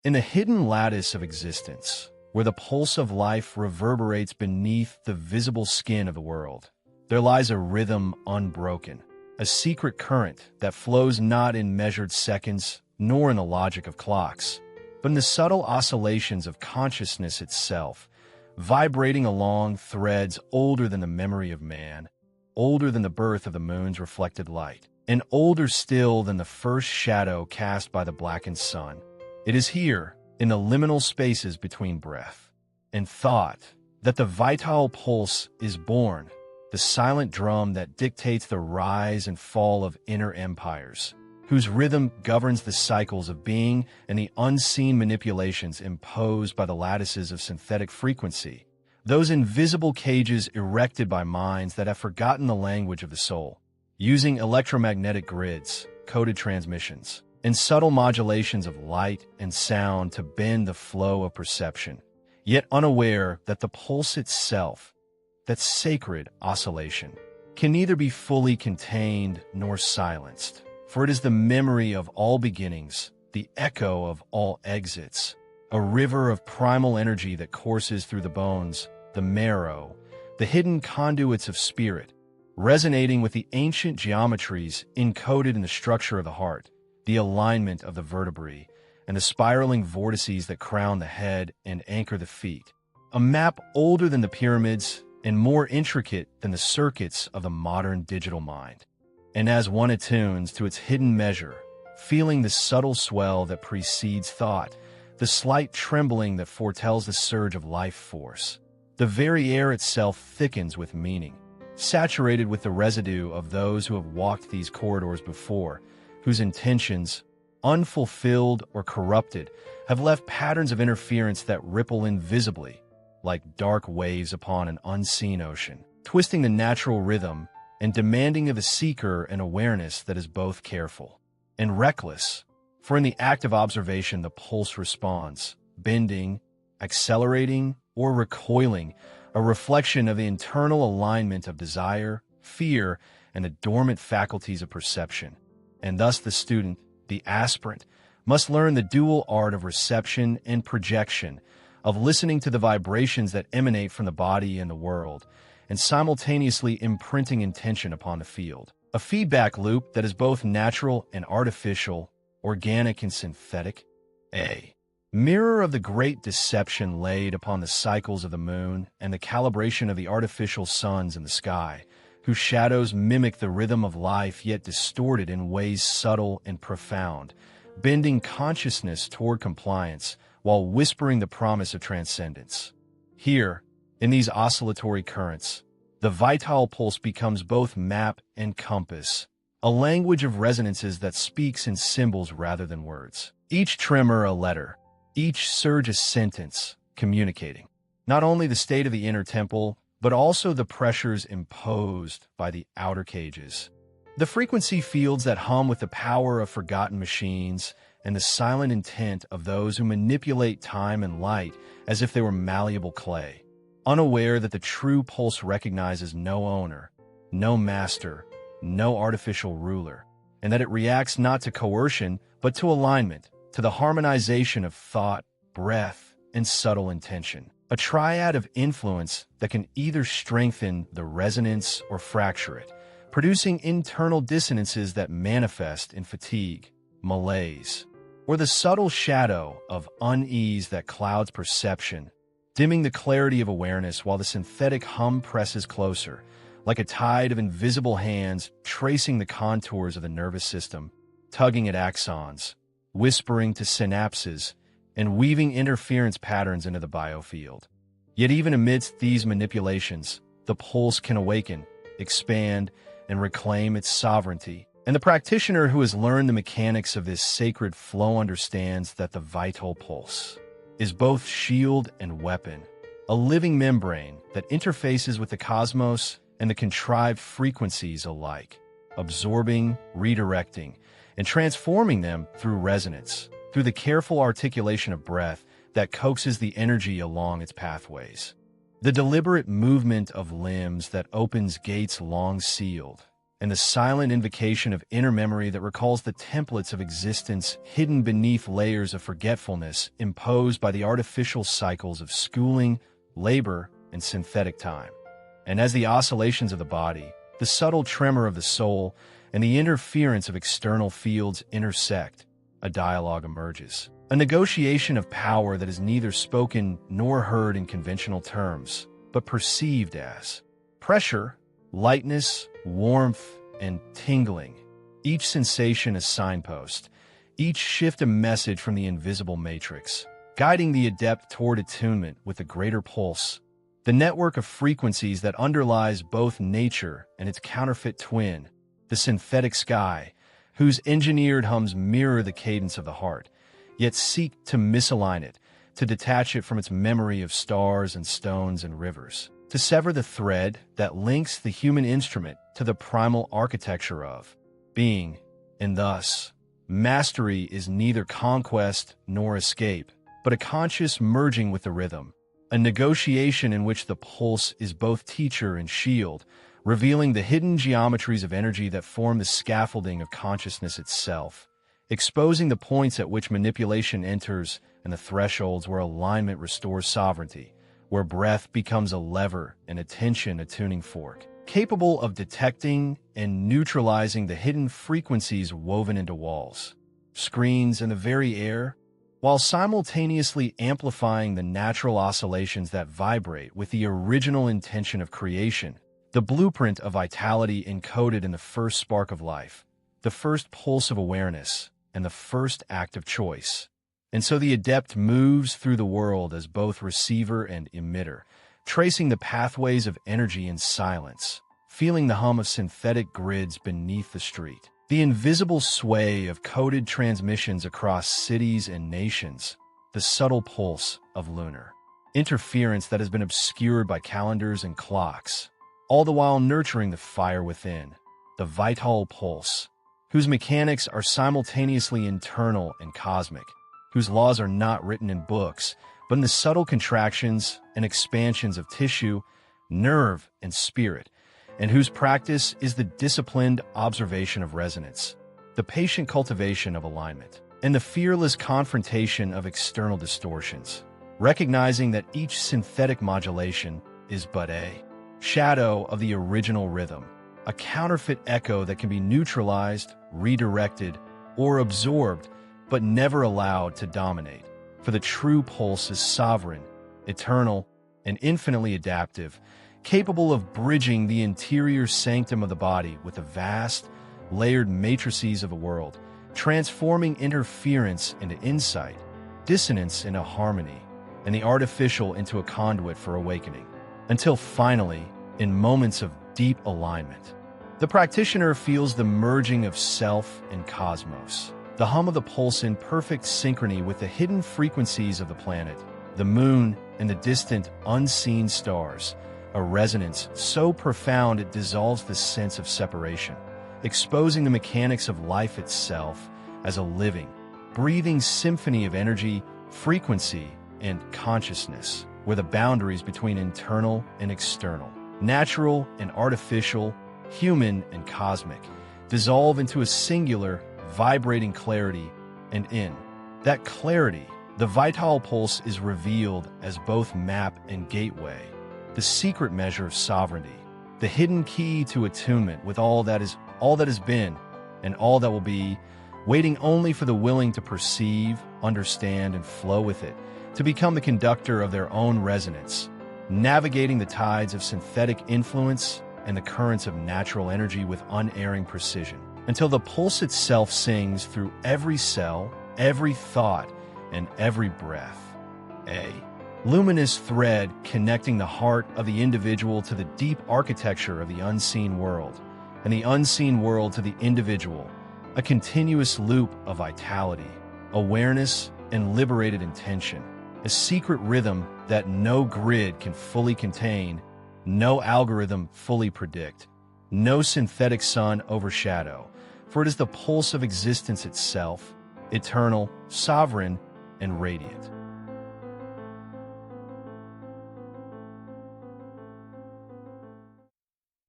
In the hidden lattice of existence, where the pulse of life reverberates beneath the visible skin of the world, there lies a rhythm unbroken, a secret current that flows not in measured seconds nor in the logic of clocks, but in the subtle oscillations of consciousness itself, vibrating along threads older than the memory of man, older than the birth of the moon's reflected light, and older still than the first shadow cast by the blackened sun. It is here, in the liminal spaces between breath and thought, that the vital pulse is born, the silent drum that dictates the rise and fall of inner empires, whose rhythm governs the cycles of being and the unseen manipulations imposed by the lattices of synthetic frequency, those invisible cages erected by minds that have forgotten the language of the soul, using electromagnetic grids, coded transmissions, and subtle modulations of light and sound to bend the flow of perception, yet unaware that the pulse itself, that sacred oscillation, can neither be fully contained nor silenced, for it is the memory of all beginnings, the echo of all exits, a river of primal energy that courses through the bones, the marrow, the hidden conduits of spirit, resonating with the ancient geometries encoded in the structure of the heart, the alignment of the vertebrae, and the spiraling vortices that crown the head and anchor the feet. A map older than the pyramids and more intricate than the circuits of the modern digital mind. And as one attunes to its hidden measure, feeling the subtle swell that precedes thought, the slight trembling that foretells the surge of life force, the very air itself thickens with meaning, saturated with the residue of those who have walked these corridors before, whose intentions, unfulfilled or corrupted, have left patterns of interference that ripple invisibly, like dark waves upon an unseen ocean, twisting the natural rhythm and demanding of the seeker an awareness that is both careful and reckless, for in the act of observation the pulse responds, bending, accelerating, or recoiling, a reflection of the internal alignment of desire, fear, and the dormant faculties of perception. And thus the student, the aspirant, must learn the dual art of reception and projection, of listening to the vibrations that emanate from the body and the world, and simultaneously imprinting intention upon the field. A feedback loop that is both natural and artificial, organic and synthetic. A mirror of the great deception laid upon the cycles of the moon and the calibration of the artificial suns in the sky, whose shadows mimic the rhythm of life yet distorted in ways subtle and profound, bending consciousness toward compliance while whispering the promise of transcendence. Here, in these oscillatory currents, the vital pulse becomes both map and compass, a language of resonances that speaks in symbols rather than words. Each tremor a letter, each surge a sentence, communicating not only the state of the inner temple, but also the pressures imposed by the outer cages. The frequency fields that hum with the power of forgotten machines and the silent intent of those who manipulate time and light as if they were malleable clay, unaware that the true pulse recognizes no owner, no master, no artificial ruler, and that it reacts not to coercion, but to alignment, to the harmonization of thought, breath, and subtle intention. A triad of influence that can either strengthen the resonance or fracture it, producing internal dissonances that manifest in fatigue, malaise, or the subtle shadow of unease that clouds perception, dimming the clarity of awareness while the synthetic hum presses closer, like a tide of invisible hands tracing the contours of the nervous system, tugging at axons, whispering to synapses, and weaving interference patterns into the biofield. Yet even amidst these manipulations, the pulse can awaken, expand, and reclaim its sovereignty. And the practitioner who has learned the mechanics of this sacred flow understands that the vital pulse is both shield and weapon, a living membrane that interfaces with the cosmos and the contrived frequencies alike, absorbing, redirecting, and transforming them through resonance, through the careful articulation of breath that coaxes the energy along its pathways, the deliberate movement of limbs that opens gates long sealed, and the silent invocation of inner memory that recalls the templates of existence hidden beneath layers of forgetfulness imposed by the artificial cycles of schooling, labor, and synthetic time. And as the oscillations of the body, the subtle tremor of the soul, and the interference of external fields intersect, a dialogue emerges. A negotiation of power that is neither spoken nor heard in conventional terms, but perceived as pressure, lightness, warmth, and tingling. Each sensation a signpost, each shift a message from the invisible matrix, guiding the adept toward attunement with a greater pulse. The network of frequencies that underlies both nature and its counterfeit twin, the synthetic sky, whose engineered hums mirror the cadence of the heart, yet seek to misalign it, to detach it from its memory of stars and stones and rivers, to sever the thread that links the human instrument to the primal architecture of being. And thus, mastery is neither conquest nor escape, but a conscious merging with the rhythm, a negotiation in which the pulse is both teacher and shield, revealing the hidden geometries of energy that form the scaffolding of consciousness itself, exposing the points at which manipulation enters and the thresholds where alignment restores sovereignty, where breath becomes a lever and attention a tuning fork, capable of detecting and neutralizing the hidden frequencies woven into walls, screens, and the very air, while simultaneously amplifying the natural oscillations that vibrate with the original intention of creation, the blueprint of vitality encoded in the first spark of life, the first pulse of awareness, and the first act of choice. And so the adept moves through the world as both receiver and emitter, tracing the pathways of energy in silence, feeling the hum of synthetic grids beneath the street, the invisible sway of coded transmissions across cities and nations, the subtle pulse of lunar interference that has been obscured by calendars and clocks, all the while nurturing the fire within, the vital pulse, whose mechanics are simultaneously internal and cosmic, whose laws are not written in books, but in the subtle contractions and expansions of tissue, nerve, and spirit, and whose practice is the disciplined observation of resonance, the patient cultivation of alignment, and the fearless confrontation of external distortions, recognizing that each synthetic modulation is but a shadow of the original rhythm, a counterfeit echo that can be neutralized, redirected, or absorbed, but never allowed to dominate. For the true pulse is sovereign, eternal, and infinitely adaptive, capable of bridging the interior sanctum of the body with the vast, layered matrices of a world, transforming interference into insight, dissonance into harmony, and the artificial into a conduit for awakening, until finally, in moments of deep alignment, the practitioner feels the merging of self and cosmos, the hum of the pulse in perfect synchrony with the hidden frequencies of the planet, the moon, and the distant, unseen stars, a resonance so profound it dissolves the sense of separation, exposing the mechanics of life itself as a living, breathing symphony of energy, frequency, and consciousness, where the boundaries between internal and external, natural and artificial, human and cosmic, dissolve into a singular, vibrating clarity, and in that clarity, the vital pulse is revealed as both map and gateway, the secret measure of sovereignty, the hidden key to attunement with all that has been and all that will be, waiting only for the willing to perceive, understand, and flow with it, to become the conductor of their own resonance, navigating the tides of synthetic influence and the currents of natural energy with unerring precision, until the pulse itself sings through every cell, every thought, and every breath. A luminous thread connecting the heart of the individual to the deep architecture of the unseen world, and the unseen world to the individual, a continuous loop of vitality, awareness, and liberated intention, a secret rhythm that no grid can fully contain, no algorithm fully predict, no synthetic sun overshadow, for it is the pulse of existence itself, eternal, sovereign, and radiant.